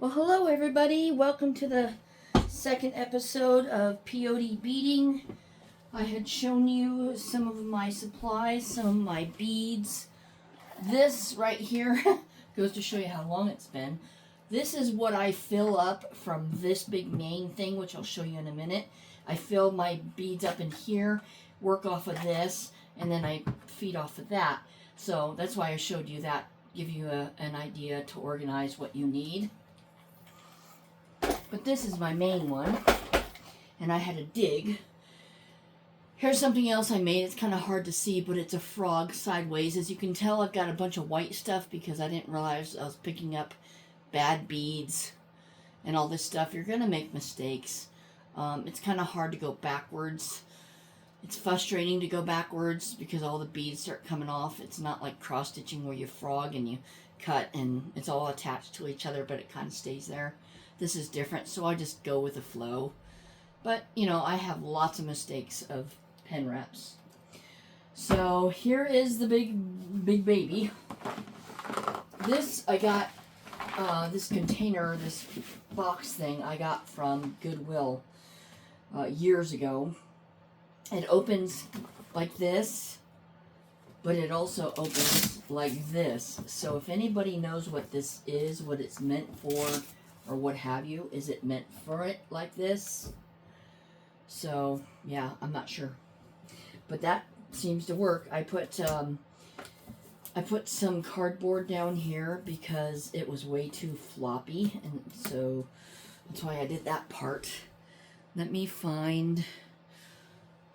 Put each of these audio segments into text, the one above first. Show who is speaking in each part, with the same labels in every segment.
Speaker 1: Well, hello everybody. Welcome to the second episode of Peyote Beading. I had shown you some of my supplies, some of my beads. This right here goes to show you how long it's been. This is what I fill up from this big main thing, which I'll show you in a minute. I fill my beads up in here, work off of this, and then I feed off of that. So that's why I showed you that, give you an idea to organize what you need. But this is my main one, and I had to dig. Here's something else I made. It's kind of hard to see, but it's a frog sideways. As you can tell, I've got a bunch of white stuff because I didn't realize I was picking up bad beads and all this stuff. You're going to make mistakes. It's kind of hard to go backwards. It's frustrating to go backwards because all the beads start coming off. It's not like cross-stitching where you frog and you cut and it's all attached to each other, but it kind of stays there. This is different, so I just go with the flow. But, you know, I have lots of mistakes of pen wraps. So here is the big baby. This I got, this container, this box thing I got from Goodwill years ago. It opens like this, but it also opens like this. So if anybody knows what this is, what it's meant for, or what have you, is it meant for it like this? So yeah, I'm not sure, but that seems to work. I put some cardboard down here because it was way too floppy, and so that's why I did that part. Let me find.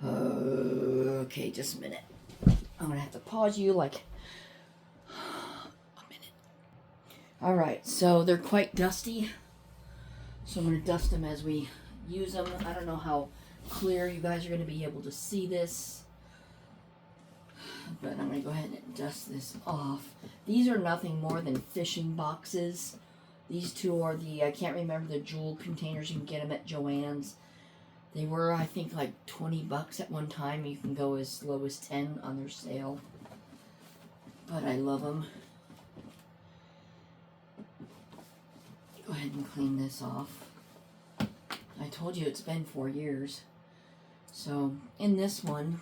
Speaker 1: Okay, just a minute. I'm gonna have to pause you like a minute. All right, so they're quite dusty, so I'm gonna dust them as we use them. I don't know how clear you guys are gonna be able to see this, but I'm gonna go ahead and dust this off. These are nothing more than fishing boxes. These two are the, I can't remember the jewel containers. You can get them at Joann's. They were, I think, like 20 bucks at one time. You can go as low as 10 on their sale. But I love them. Go ahead and clean this off. I told you it's been 4 years. So, in this one,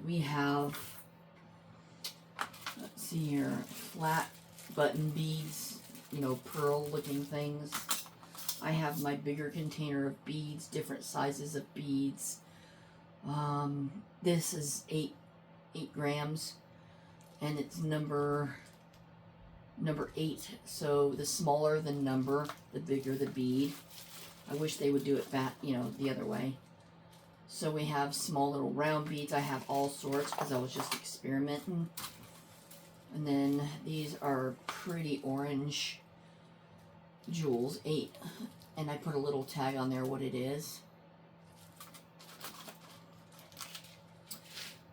Speaker 1: we have, let's see here, flat button beads, you know, pearl looking things. I have my bigger container of beads, different sizes of beads. This is 8 grams, and it's number 8. So the smaller the number, the bigger the bead. I wish they would do it back, you know, the other way. So we have small little round beads. I have all sorts because I was just experimenting. And then these are pretty orange jewels, 8, and I put a little tag on there what it is.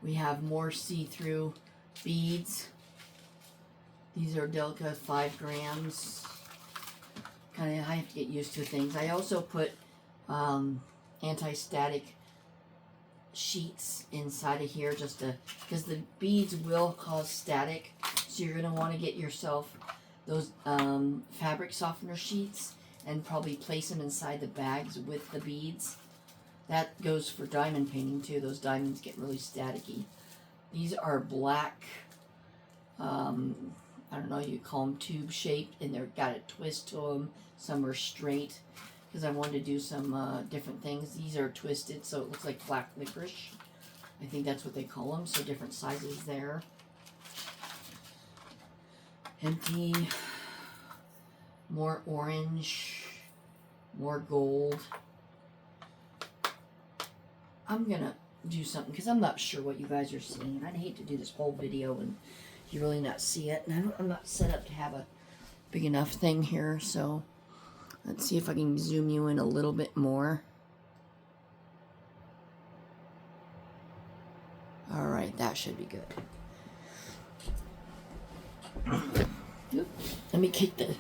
Speaker 1: We have more see-through beads. These are Delca 5 grams. Kind of, I have to get used to things. I also put anti-static sheets inside of here just to, because the beads will cause static, so you're going to want to get yourself those fabric softener sheets and probably place them inside the bags with the beads. That goes for diamond painting too. Those diamonds get really staticky. These are black, I don't know, you call them tube shaped, and they've got a twist to them. Some are straight because I wanted to do some different things. These are twisted, so it looks like black licorice. I think that's what they call them, so different sizes there. Empty, more orange, more gold. I'm gonna do something because I'm not sure what you guys are seeing. I'd hate to do this whole video and you really not see it. And I'm not set up to have a big enough thing here, so let's see if I can zoom you in a little bit more. All right, that should be good. Let me kick the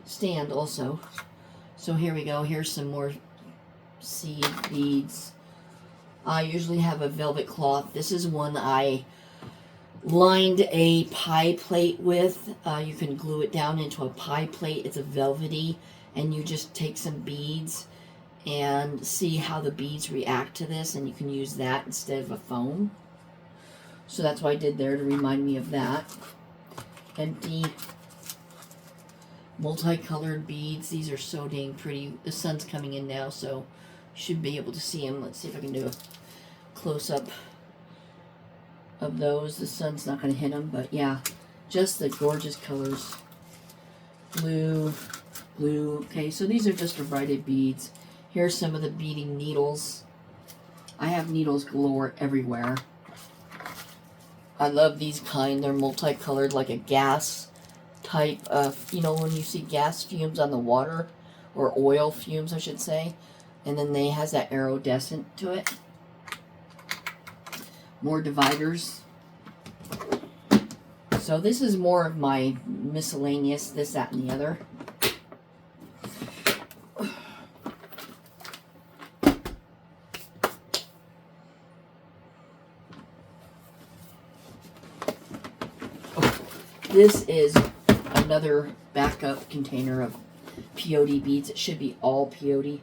Speaker 1: stand also. So here we go. Here's some more seed beads. I usually have a velvet cloth. This is one I lined a pie plate with. You can glue it down into a pie plate. It's a velvety, and you just take some beads and see how the beads react to this, and you can use that instead of a foam. So that's what I did there to remind me of that. Empty multicolored beads. These are so dang pretty. The sun's coming in now, so you should be able to see them. Let's see if I can do a close-up of those. The sun's not going to hit them, but yeah, just the gorgeous colors. Blue, blue. Okay, so these are just a variety of beads. Here's some of the beading needles. I have needles galore everywhere. I love these kind. They're multicolored, like a gas type of, you know, when you see gas fumes on the water, or oil fumes, I should say, and then they has that iridescent to it. More dividers. So this is more of my miscellaneous, this, that, and the other. This is another backup container of peyote beads. It should be all peyote,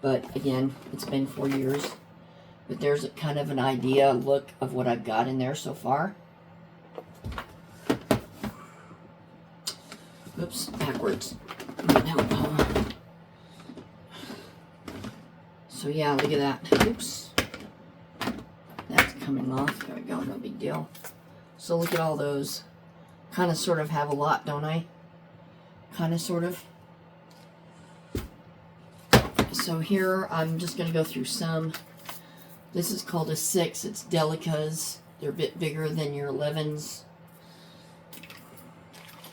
Speaker 1: but again, it's been 4 years. But there's a kind of an idea, look of what I've got in there so far. Oops, backwards. So yeah, look at that. Oops. That's coming off. There we go, no big deal. So look at all those. Kind of sort of have a lot, don't I? Kind of sort of. So here I'm just going to go through some. This is called a 6. It's Delicas. They're a bit bigger than your 11s.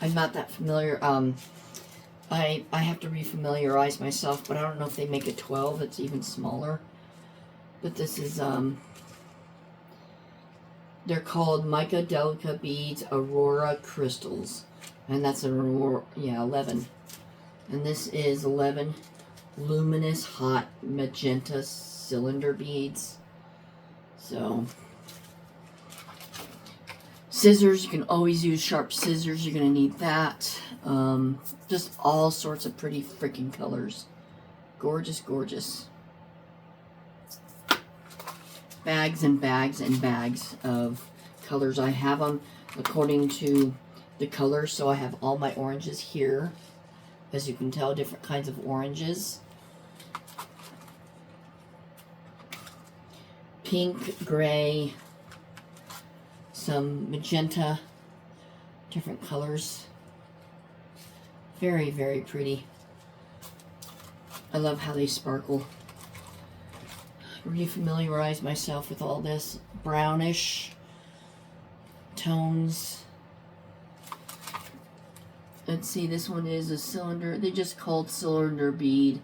Speaker 1: I'm not that familiar. I have to refamiliarize myself, but I don't know if they make a 12. It's even smaller. But this is they're called Mica Delica Beads Aurora Crystals. And that's an Aurora, yeah, 11. And this is 11 luminous hot magenta cylinder beads. So, scissors, you can always use sharp scissors. You're going to need that. Just all sorts of pretty freaking colors. Gorgeous, gorgeous. Bags and bags and bags of colors. I have them according to the color, so I have all my oranges here. As you can tell, different kinds of oranges. Pink, gray, some magenta, different colors. Very, very pretty. I love how they sparkle. Refamiliarize myself with all this brownish tones. Let's see, this one is a cylinder. They just called cylinder bead,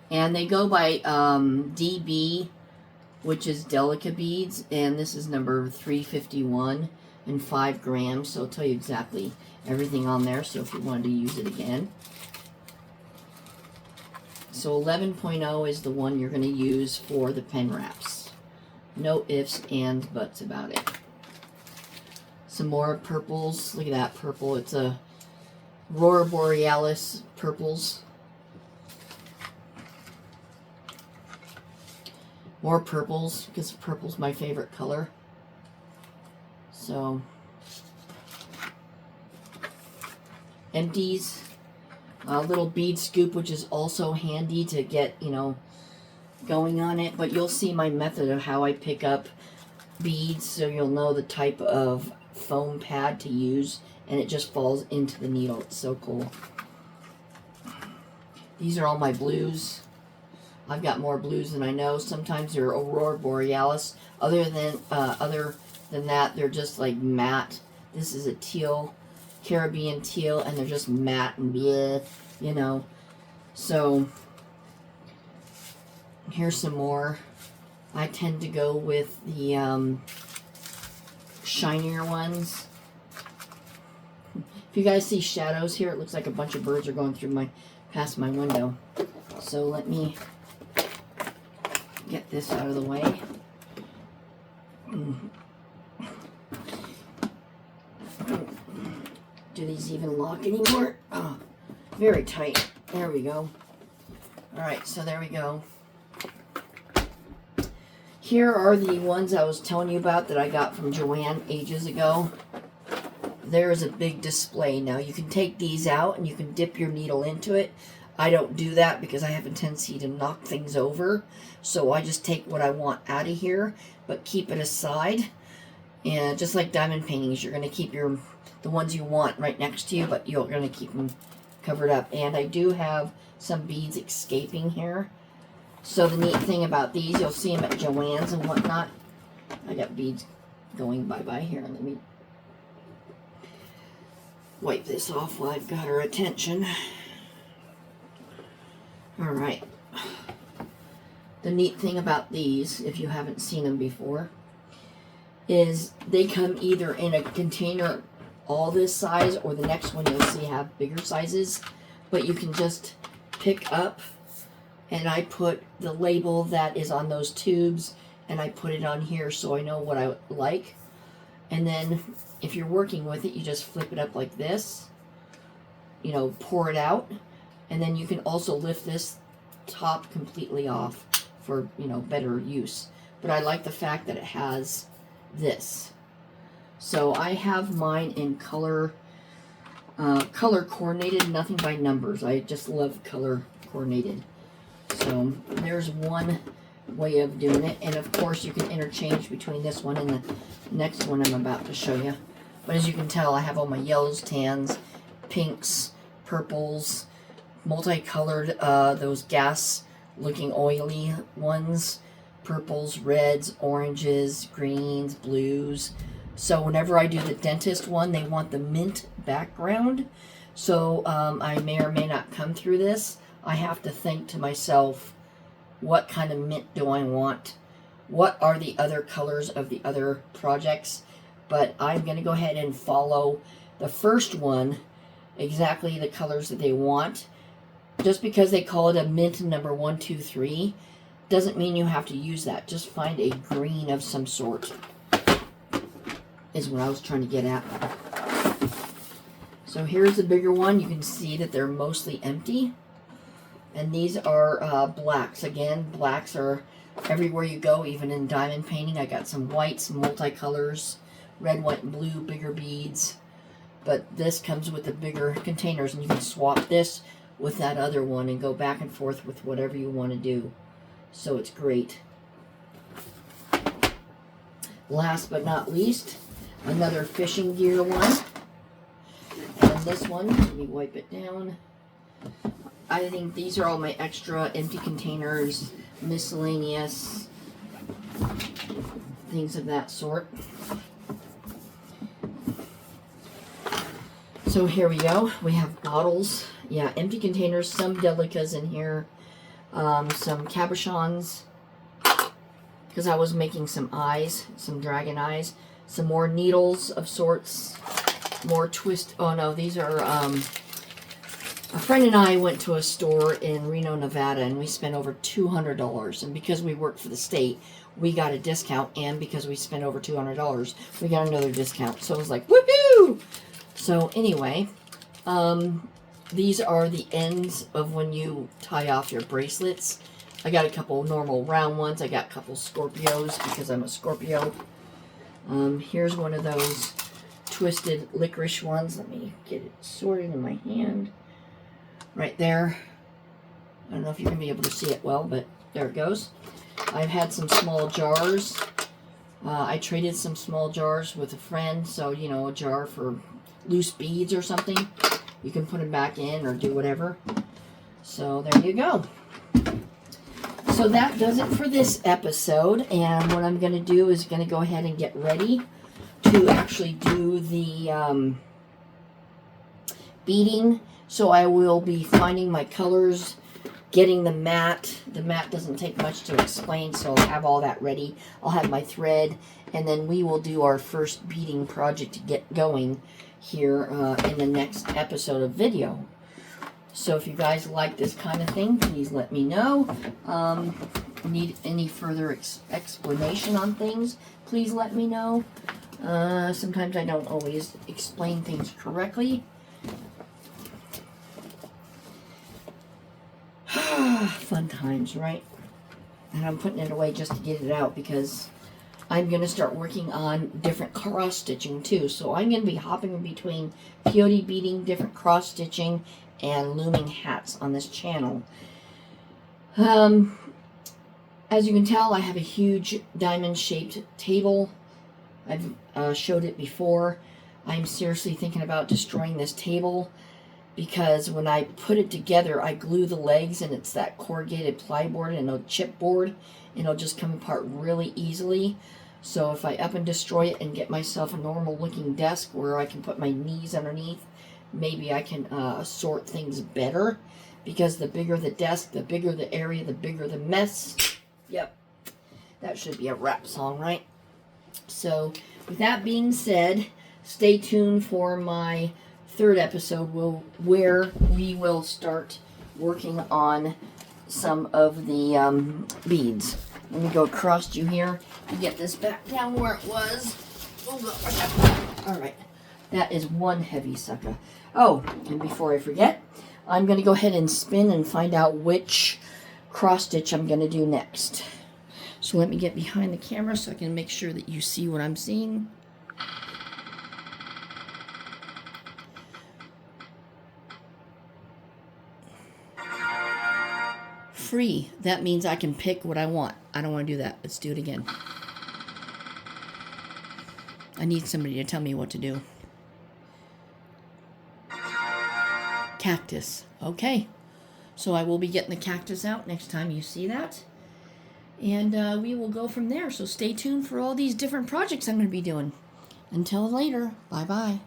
Speaker 1: and they go by DB, which is Delica beads, and this is number 351 and 5 grams. So I'll tell you exactly everything on there. So if you wanted to use it again. So 11.0 is the one you're going to use for the pen wraps. No ifs and buts about it. Some more purples. Look at that purple. It's a Aurora Borealis purples. More purples, because purple's my favorite color. So, empties. A little bead scoop, which is also handy to get, you know, going on it. But you'll see my method of how I pick up beads, so you'll know the type of foam pad to use, and it just falls into the needle. It's so cool. These are all my blues. I've got more blues than I know. Sometimes they're Aurora Borealis. Other than that, they're just like matte. This is a teal, Caribbean teal, and they're just matte and bleh, you know. So here's some more. I tend to go with the shinier ones. If you guys see shadows here, it looks like a bunch of birds are going through past my window. So let me get this out of the way. do these even lock anymore? Oh, very tight. There we go. Alright, so there we go. Here are the ones I was telling you about that I got from Joanne ages ago. There's a big display. Now you can take these out and you can dip your needle into it. I don't do that because I have a tendency to knock things over. So I just take what I want out of here, but keep it aside. And just like diamond paintings, you're going to keep the ones you want right next to you, but you're going to keep them covered up. And I do have some beads escaping here. So the neat thing about these, you'll see them at Joann's and whatnot. I got beads going bye-bye here. Let me wipe this off while I've got her attention. Alright. The neat thing about these, if you haven't seen them before, is they come either in a container all this size, or the next one you'll see have bigger sizes. But you can just pick up, and I put the label that is on those tubes, and I put it on here so I know what I like. And then if you're working with it, you just flip it up like this, you know, pour it out, and then you can also lift this top completely off for, you know, better use. But I like the fact that it has this. So I have mine in color coordinated, nothing by numbers. I just love color coordinated. So there's one way of doing it. And of course you can interchange between this one and the next one I'm about to show you. But as you can tell, I have all my yellows, tans, pinks, purples, multicolored, those gas looking oily ones, purples, reds, oranges, greens, blues. So whenever I do the dentist one, they want the mint background. So I may or may not come through this. I have to think to myself, what kind of mint do I want? What are the other colors of the other projects? But I'm going to go ahead and follow the first one, exactly the colors that they want. Just because they call it a mint number 1, 2, 3, doesn't mean you have to use that. Just find a green of some sort, is what I was trying to get at. So here's the bigger one. You can see that they're mostly empty. And these are blacks. Again, blacks are everywhere you go, even in diamond painting. I got some whites, multicolors, red, white, and blue, bigger beads. But this comes with the bigger containers, and you can swap this with that other one and go back and forth with whatever you want to do. So it's great. Last but not least, another fishing gear one. And this one, let me wipe it down. I think these are all my extra empty containers, miscellaneous, things of that sort. So here we go. We have bottles. Yeah, empty containers, some delicas in here, some cabochons, because I was making some eyes, some dragon eyes, some more needles of sorts, more twist. Oh no, these are, a friend and I went to a store in Reno, Nevada, and we spent over $200. And because we worked for the state, we got a discount. And because we spent over $200, we got another discount. So it was like, woohoo! So anyway, these are the ends of when you tie off your bracelets. I got a couple normal round ones. I got a couple Scorpios because I'm a Scorpio. Here's one of those twisted licorice ones. Let me get it sorted in my hand. Right there. I don't know if you're going to be able to see it well, but there it goes. I've had some small jars. I traded some small jars with a friend. So, you know, a jar for loose beads or something. You can put them back in or do whatever. So there you go. So that does it for this episode. And what I'm going to do is going to go ahead and get ready to actually do the beading. So I will be finding my colors, getting the mat. The mat doesn't take much to explain, so I'll have all that ready. I'll have my thread, and then we will do our first beading project to get going here in the next episode of video. So if you guys like this kind of thing, please let me know. Need any further explanation on things, please let me know. Sometimes I don't always explain things correctly. Fun times, right? And I'm putting it away just to get it out because I'm going to start working on different cross stitching too. So I'm going to be hopping in between peyote beading, different cross stitching, and looming hats on this channel. As you can tell, I have a huge diamond-shaped table. I've showed it before. I'm seriously thinking about destroying this table because when I put it together, I glue the legs, and it's that corrugated plyboard and a chipboard, and it'll just come apart really easily. So if I up and destroy it and get myself a normal-looking desk where I can put my knees underneath, maybe I can sort things better. Because the bigger the desk, the bigger the area, the bigger the mess. Yep, that should be a rap song, right? So, with that being said, stay tuned for my third episode where we will start working on some of the beads. Let me go across you here and get this back down where it was. Oh, gosh. All right, that is one heavy sucker. Oh, and before I forget, I'm going to go ahead and spin and find out which cross stitch I'm going to do next. So let me get behind the camera so I can make sure that you see what I'm seeing. Free. That means I can pick what I want. I don't want to do that. Let's do it again. I need somebody to tell me what to do. Cactus. Okay. So I will be getting the cactus out next time you see that. And we will go from there. So stay tuned for all these different projects I'm going to be doing. Until later. Bye-bye.